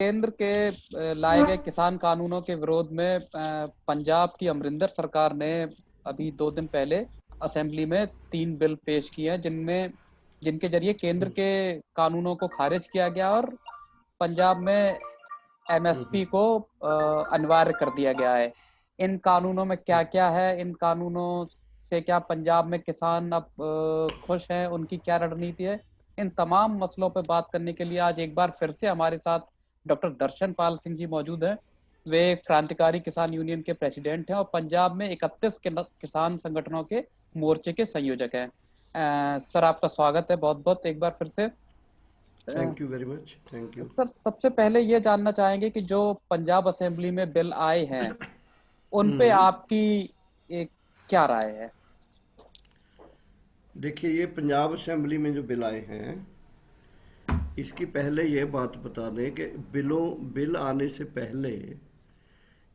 केंद्र के लाए गए किसान कानूनों के विरोध में पंजाब की अमरिंदर सरकार ने अभी 2 दिन पहले असेंबली में 3 बिल पेश किए हैं, जिनमें जिनके जरिए केंद्र के कानूनों को खारिज किया गया और पंजाब में एमएसपी को अनिवार्य कर दिया गया है। इन कानूनों में क्या क्या है, इन कानूनों से क्या पंजाब में किसान अब खुश हैं, उनकी क्या रणनीति है, इन तमाम मसलों पर बात करने के लिए आज एक बार फिर से हमारे साथ डॉक्टर दर्शन पाल सिंह जी मौजूद हैं। वे क्रांतिकारी किसान यूनियन के प्रेसिडेंट हैं और पंजाब में 31 किसान संगठनों के मोर्चे के संयोजक हैं। सर, आपका स्वागत है बहुत बहुत एक बार फिर से। Thank you very much. Thank you sir, सबसे पहले ये जानना चाहेंगे कि जो पंजाब असेंबली में बिल आए हैं उन पे आपकी एक क्या राय है? देखिए, ये पंजाब असेंबली में जो बिल आए हैं, इसकी पहले ये बात बता दें कि बिल आने से पहले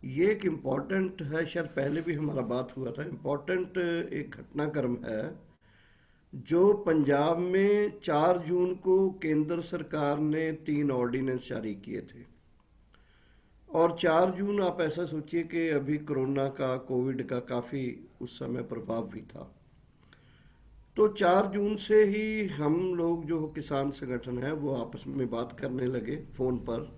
ये एक इम्पॉर्टेंट है, शायद पहले भी हमारा बात हुआ था, इम्पॉर्टेंट एक घटनाक्रम है जो पंजाब में 4 जून को केंद्र सरकार ने 3 ऑर्डिनेंस जारी किए थे। और 4 जून आप ऐसा सोचिए कि अभी कोरोना का, कोविड का काफ़ी उस समय प्रभाव भी था। तो 4 जून से ही हम लोग जो किसान संगठन है वो आपस में बात करने लगे फ़ोन पर,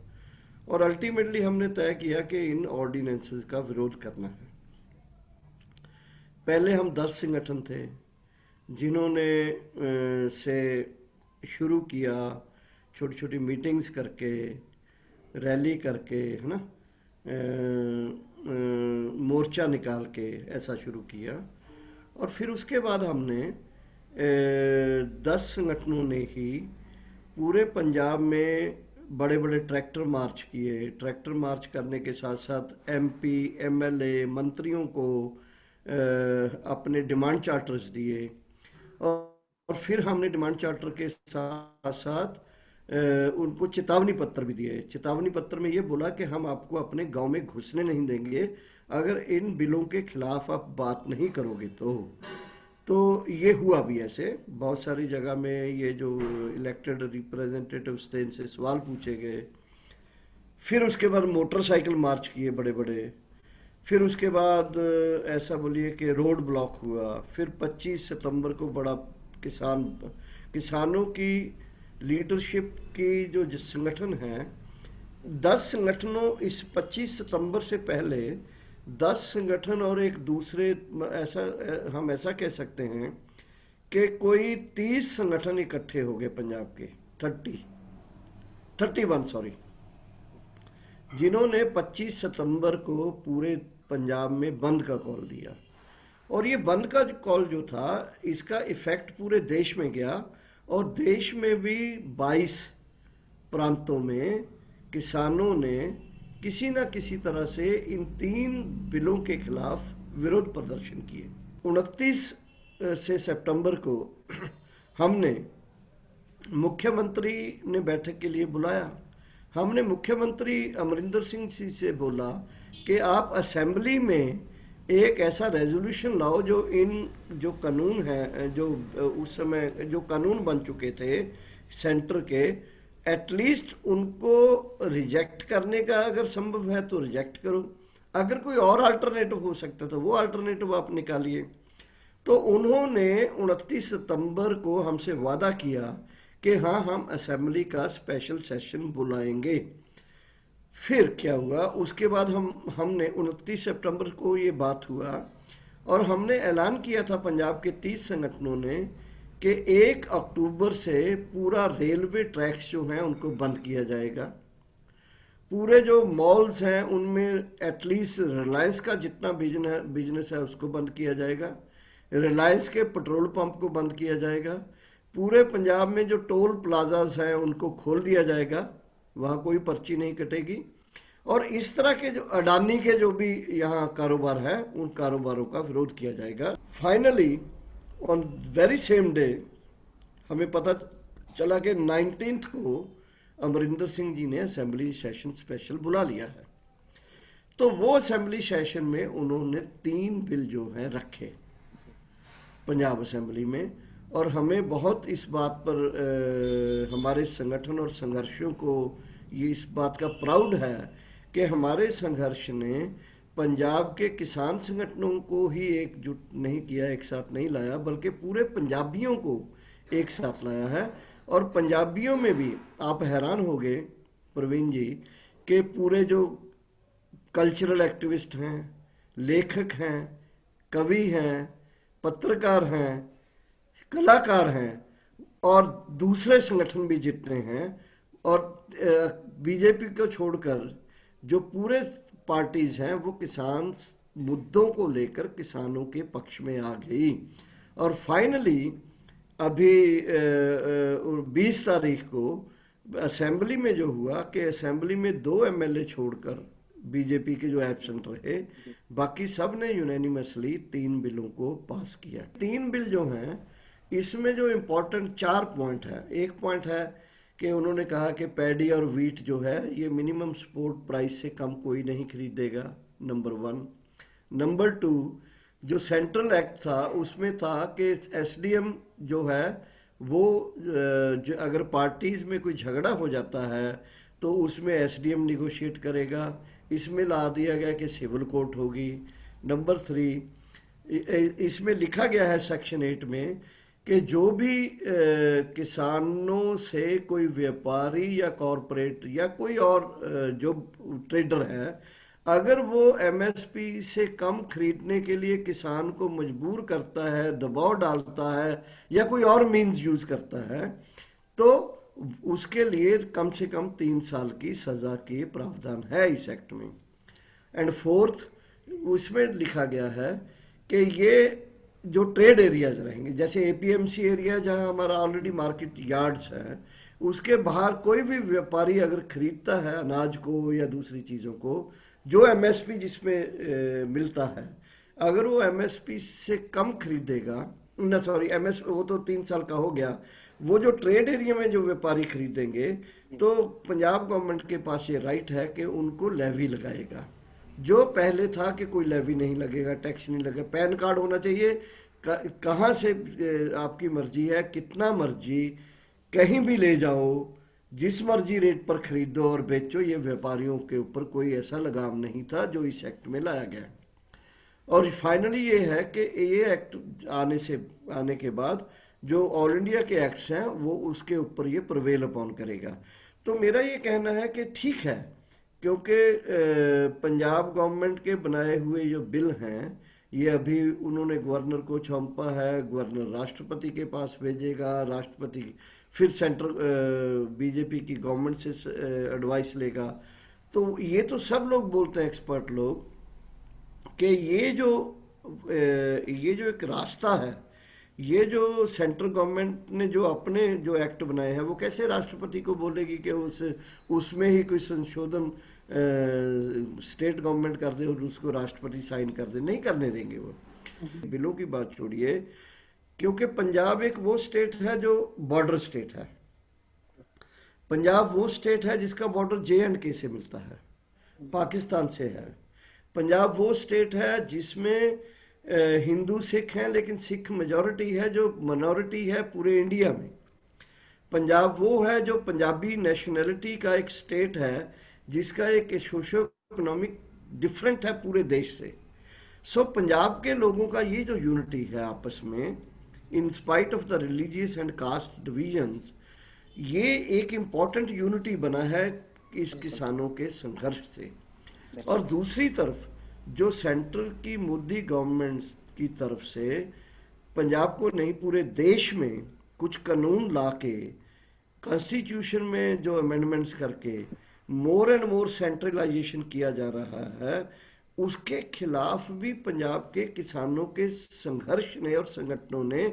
और अल्टीमेटली हमने तय किया कि इन ऑर्डिनेंसेस का विरोध करना है। पहले हम 10 संगठन थे जिन्होंने से शुरू किया, छोटी छोटी मीटिंग्स करके, रैली करके, है ना, मोर्चा निकाल के ऐसा शुरू किया। और फिर उसके बाद हमने 10 संगठनों ने ही पूरे पंजाब में बड़े बड़े ट्रैक्टर मार्च किए। ट्रैक्टर मार्च करने के साथ साथ एमपी, एमएलए, मंत्रियों को अपने डिमांड चार्टर्स दिए। और फिर हमने डिमांड चार्टर के साथ साथ उनको चेतावनी पत्र भी दिए। चेतावनी पत्र में ये बोला कि हम आपको अपने गांव में घुसने नहीं देंगे अगर इन बिलों के खिलाफ आप बात नहीं करोगे तो ये हुआ भी। ऐसे बहुत सारी जगह में ये जो इलेक्टेड रिप्रेजेंटेटिव्स थे इनसे सवाल पूछे गए। फिर उसके बाद मोटरसाइकिल मार्च किए बड़े बड़े। फिर उसके बाद ऐसा बोलिए कि रोड ब्लॉक हुआ। फिर 25 सितंबर को बड़ा किसानों की लीडरशिप की जो संगठन है, 10 संगठनों, इस 25 सितंबर से पहले 10 संगठन और एक दूसरे, ऐसा हम ऐसा कह सकते हैं कि कोई 30 संगठन इकट्ठे हो गए पंजाब के, 31 सॉरी, जिन्होंने 25 सितंबर को पूरे पंजाब में बंद का कॉल दिया। और ये बंद का कॉल जो था, इसका इफेक्ट पूरे देश में गया और देश में भी 22 प्रांतों में किसानों ने किसी न किसी तरह से इन 3 बिलों के खिलाफ विरोध प्रदर्शन किए। 29 से सितंबर को हमने मुख्यमंत्री ने बैठक के लिए बुलाया। हमने मुख्यमंत्री अमरिंदर सिंह जी से बोला कि आप असेंबली में एक ऐसा रेजोल्यूशन लाओ जो इन जो कानून है, जो उस समय जो कानून बन चुके थे सेंटर के, एटलीस्ट उनको रिजेक्ट करने का अगर संभव है तो रिजेक्ट करो। अगर कोई और अल्टरनेटिव हो सकता तो वो अल्टरनेटिव आप निकालिए। तो उन्होंने 29 सितंबर को हमसे वादा किया कि हाँ, हम असेंबली का स्पेशल सेशन बुलाएंगे। फिर क्या हुआ, उसके बाद हमने 29 सितंबर को ये बात हुआ और हमने ऐलान किया था पंजाब के 30 संगठनों ने कि 1 अक्टूबर से पूरा रेलवे ट्रैक्स जो हैं उनको बंद किया जाएगा। पूरे जो मॉल्स हैं उनमें एटलीस्ट रिलायंस का जितना बिजनेस है उसको बंद किया जाएगा। रिलायंस के पेट्रोल पंप को बंद किया जाएगा। पूरे पंजाब में जो टोल प्लाजाज हैं उनको खोल दिया जाएगा, वहाँ कोई पर्ची नहीं कटेगी। और इस तरह के जो अडानी के जो भी यहाँ कारोबार है उन कारोबारों का विरोध किया जाएगा। Finally on very same day हमें पता चला कि 19 को अमरिंदर सिंह जी ने असेंबली सेशन स्पेशल बुला लिया है। तो वो असेंबली सेशन में उन्होंने 3 बिल जो हैं रखे पंजाब असेंबली में। और हमें बहुत इस बात पर हमारे संगठन और संघर्षों को ये इस बात का प्राउड है कि हमारे संघर्ष ने पंजाब के किसान संगठनों को ही एकजुट नहीं किया, एक साथ नहीं लाया, बल्कि पूरे पंजाबियों को एक साथ लाया है। और पंजाबियों में भी आप हैरान होंगे प्रवीण जी कि पूरे जो कल्चरल एक्टिविस्ट हैं, लेखक हैं, कवि हैं, पत्रकार हैं, कलाकार हैं और दूसरे संगठन भी जितने हैं, और बीजेपी को छोड़कर जो पूरे पार्टीज हैं वो किसान मुद्दों को लेकर किसानों के पक्ष में आ गई। और फाइनली अभी 20 तारीख को असेंबली में जो हुआ कि असेंबली में 2 एमएलए छोड़कर बीजेपी के जो एब्सेंट रहे, बाकी सब ने यूनानिमसली 3 बिलों को पास किया। 3 बिल जो हैं इसमें जो इम्पोर्टेंट 4 पॉइंट है। एक पॉइंट है कि उन्होंने कहा कि पैडी और वीट जो है ये मिनिमम सपोर्ट प्राइस से कम कोई नहीं खरीदेगा, नंबर 1। नंबर 2, जो सेंट्रल एक्ट था उसमें था कि एसडीएम जो है वो जो अगर पार्टीज में कोई झगड़ा हो जाता है तो उसमें एसडीएम निगोशिएट करेगा। इसमें ला दिया गया कि सिविल कोर्ट होगी। नंबर 3, इसमें लिखा गया है सेक्शन 8 में कि जो भी किसानों से कोई व्यापारी या कॉरपोरेट या कोई और जो ट्रेडर है, अगर वो एमएसपी से कम खरीदने के लिए किसान को मजबूर करता है, दबाव डालता है या कोई और मीन्स यूज करता है, तो उसके लिए कम से कम 3 साल की सजा के प्रावधान है इस एक्ट में। एंड 4th, उसमें लिखा गया है कि ये जो ट्रेड एरियाज रहेंगे, जैसे एपीएमसी एरिया जहां हमारा ऑलरेडी मार्केट यार्ड्स है, उसके बाहर कोई भी व्यापारी अगर खरीदता है अनाज को या दूसरी चीज़ों को, जो एमएसपी जिसमें मिलता है, अगर वो एमएसपी से कम खरीदेगा, ना सॉरी एमएस वो तो 3 साल का हो गया, वो जो ट्रेड एरिया में जो व्यापारी खरीदेंगे तो पंजाब गवर्नमेंट के पास ये राइट है कि उनको लेवी लगाएगा। जो पहले था कि कोई लेवी नहीं लगेगा, टैक्स नहीं लगेगा, पैन कार्ड होना चाहिए, कहाँ से आपकी मर्जी है, कितना मर्जी कहीं भी ले जाओ, जिस मर्जी रेट पर खरीदो और बेचो, ये व्यापारियों के ऊपर कोई ऐसा लगाव नहीं था जो इस एक्ट में लाया गया। और फाइनली ये है कि ये एक्ट आने के बाद जो ऑल इंडिया के एक्ट्स हैं वो उसके ऊपर ये प्रवेल अपॉन करेगा। तो मेरा ये कहना है कि ठीक है, क्योंकि पंजाब गवर्नमेंट के बनाए हुए जो बिल हैं ये अभी उन्होंने गवर्नर को सौंपा है, गवर्नर राष्ट्रपति के पास भेजेगा, राष्ट्रपति फिर सेंट्रल बीजेपी की गवर्नमेंट से एडवाइस लेगा। तो ये तो सब लोग बोलते हैं, एक्सपर्ट लोग, कि ये जो एक रास्ता है, ये जो सेंट्रल गवर्नमेंट ने जो अपने जो एक्ट बनाए हैं, वो कैसे राष्ट्रपति को बोलेगी कि उसमें ही कोई संशोधन स्टेट गवर्नमेंट कर दे और उसको राष्ट्रपति साइन कर दे। नहीं करने देंगे वो। बिलों की बात छोड़िए, क्योंकि पंजाब एक वो स्टेट है जो बॉर्डर स्टेट है। पंजाब वो स्टेट है जिसका बॉर्डर JNK से मिलता है, पाकिस्तान से है। पंजाब वो स्टेट है जिसमें हिंदू सिख हैं, लेकिन सिख मेजॉरिटी है जो मिनॉरिटी है पूरे इंडिया में। पंजाब वो है जो पंजाबी नेशनैलिटी का एक स्टेट है जिसका एक सोशो इकोनॉमिक डिफरेंट है पूरे देश से। सो पंजाब के लोगों का ये जो यूनिटी है आपस में, in spite of the religious and caste divisions, ये एक इम्पॉर्टेंट यूनिटी बना है इस किसानों के संघर्ष से। और दूसरी तरफ जो सेंट्रल की मोदी गवर्नमेंट की तरफ से पंजाब को नहीं पूरे देश में कुछ कानून ला के, कॉन्स्टिट्यूशन में जो अमेंडमेंट्स करके मोर एंड मोर सेंट्रलाइजेशन किया जा रहा है, उसके खिलाफ भी पंजाब के किसानों के संघर्ष ने और संगठनों ने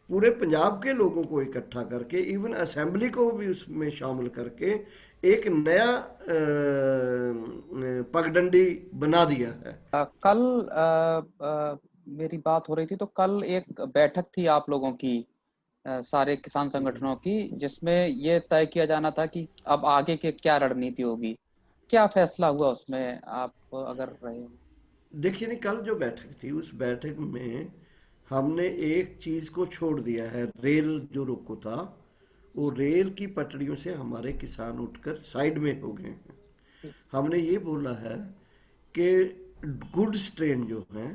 पूरे पंजाब के लोगों को इकट्ठा करके, इवन असेंबली को भी उसमें शामिल करके एक नया पगडंडी बना दिया है। कल मेरी बात हो रही थी तो कल एक बैठक थी आप लोगों की, सारे किसान संगठनों की, जिसमें ये तय किया जाना था कि अब आगे के क्या रणनीति होगी। क्या फैसला हुआ उसमें, आप अगर रहे हो? देखिए नहीं, कल जो बैठक थी उस बैठक में हमने एक चीज को छोड़ दिया है, रेल जो रोको था वो रेल की पटरियों से हमारे किसान उठकर साइड में हो गए हैं। हमने ये बोला है कि गुड्स ट्रेन जो है,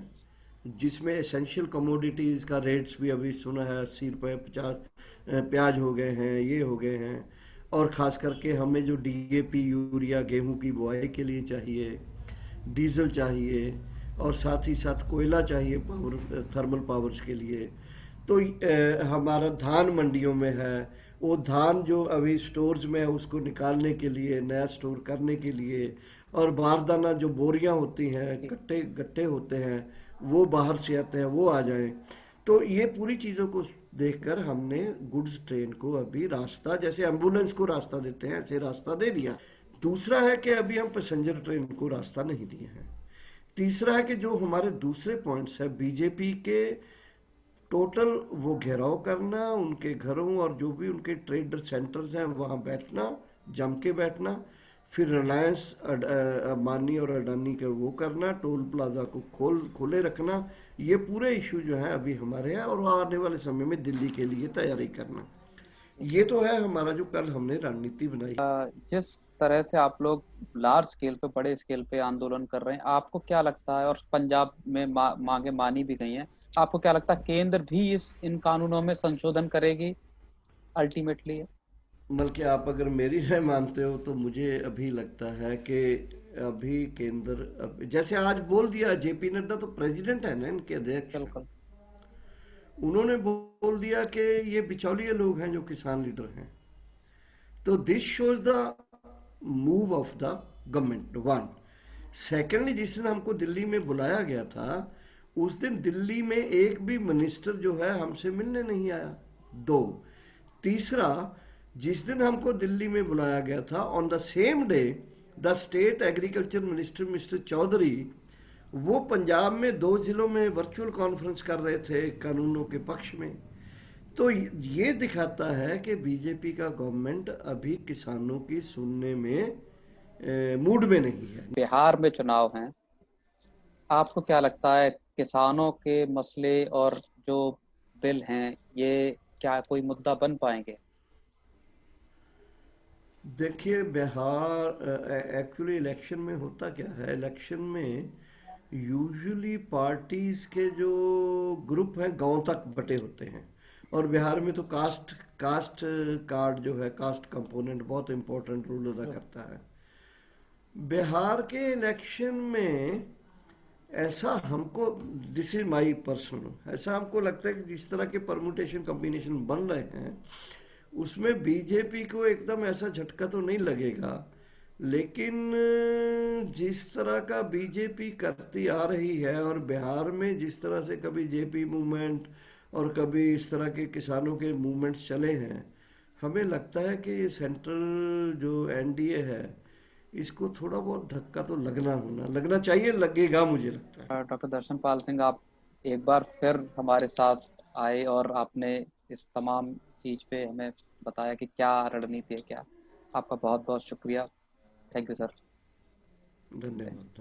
जिसमें एसेंशियल कमोडिटीज़ का रेट्स भी अभी सुना है 80 रुपये 50, प्याज हो गए हैं, ये हो गए हैं। और ख़ास करके हमें जो डीएपी यूरिया गेहूं की बुआई के लिए चाहिए, डीजल चाहिए, और साथ ही साथ कोयला चाहिए पावर, थर्मल पावर्स के लिए। तो हमारा धान मंडियों में है, वो धान जो अभी स्टोर्स में है उसको निकालने के लिए, नया स्टोर करने के लिए, और बारदाना जो बोरियां होती हैं, गट्टे गट्टे होते हैं, वो बाहर से आते हैं, वो आ जाएं। तो ये पूरी चीज़ों को देखकर हमने गुड्स ट्रेन को अभी रास्ता, जैसे एम्बुलेंस को रास्ता देते हैं ऐसे रास्ता दे दिया। दूसरा है कि अभी हम पैसेंजर ट्रेन को रास्ता नहीं दिए हैं। तीसरा है कि जो हमारे दूसरे पॉइंट्स है बीजेपी के, टोटल वो घेराव करना, उनके घरों और जो भी उनके ट्रेड सेंटर्स हैं वहाँ बैठना, जम के बैठना, फिर रिलायंस अंबानी और अडानी के वो करना, टोल प्लाजा को खोले रखना, ये पूरे इशू जो है अभी हमारे हैं, और आने वाले समय में दिल्ली के लिए तैयारी करना। ये तो है हमारा जो कल हमने रणनीति बनाई। जिस तरह से आप लोग लार्ज स्केल पे, बड़े स्केल पे आंदोलन कर रहे हैं, आपको क्या लगता है, और पंजाब में मांगे मानी भी गई हैं, आपको क्या लगता है केंद्र भी इन कानूनों में संशोधन करेगी अल्टीमेटली? बल्कि आप अगर मेरी राय मानते हो तो मुझे अभी लगता है कि अभी केंद्र, जैसे आज बोल दिया जेपी नड्डा, तो प्रेसिडेंट है ना इनके अध्यक्ष, बिल्कुल। उन्होंने बोल दिया कि ये बिचौलिए लोग हैं जो किसान लीडर हैं। तो this shows the move of the government, one. Secondly, जिस दिन हमको दिल्ली में बुलाया गया था, उस दिन दिल्ली में एक भी मिनिस्टर जो है हमसे मिलने नहीं आया, दो। तीसरा, जिस दिन हमको दिल्ली में बुलाया गया था, on the same day the state agriculture minister mister Chaudhary, वो पंजाब में 2 जिलों में वर्चुअल कॉन्फ्रेंस कर रहे थे कानूनों के पक्ष में। तो ये दिखाता है कि बीजेपी का गवर्नमेंट अभी किसानों की सुनने में मूड में नहीं है। बिहार में चुनाव हैं, आपको क्या लगता है किसानों के मसले और जो बिल हैं, ये क्या कोई मुद्दा बन पाएंगे? देखिए, बिहार एक्चुअली इलेक्शन में होता क्या है, इलेक्शन में यूजुअली पार्टीज के जो ग्रुप हैं गांव तक बटे होते हैं। और बिहार में तो कास्ट कास्ट कार्ड जो है, कास्ट कंपोनेंट बहुत इंपॉर्टेंट रोल अदा करता है। बिहार के इलेक्शन में ऐसा हमको, दिस इज माई पर्सनल, ऐसा हमको लगता है कि जिस तरह के परमुटेशन कॉम्बिनेशन बन रहे हैं उसमें बीजेपी को एकदम ऐसा झटका तो नहीं लगेगा। लेकिन जिस तरह का बीजेपी करती आ रही है, और बिहार में जिस तरह से कभी जेपी मूवमेंट और कभी इस तरह के किसानों के मूवमेंट्स चले हैं, हमें लगता है कि ये सेंट्रल जो एनडीए है, इसको थोड़ा बहुत धक्का तो लगना चाहिए, लगेगा मुझे लगता है। डॉक्टर दर्शन पाल सिंह, आप एक बार फिर हमारे साथ आए और आपने इस तमाम चीज पे हमें बताया कि क्या रणनीति है, क्या। आपका बहुत बहुत शुक्रिया। Thank you sir. धन्यवाद।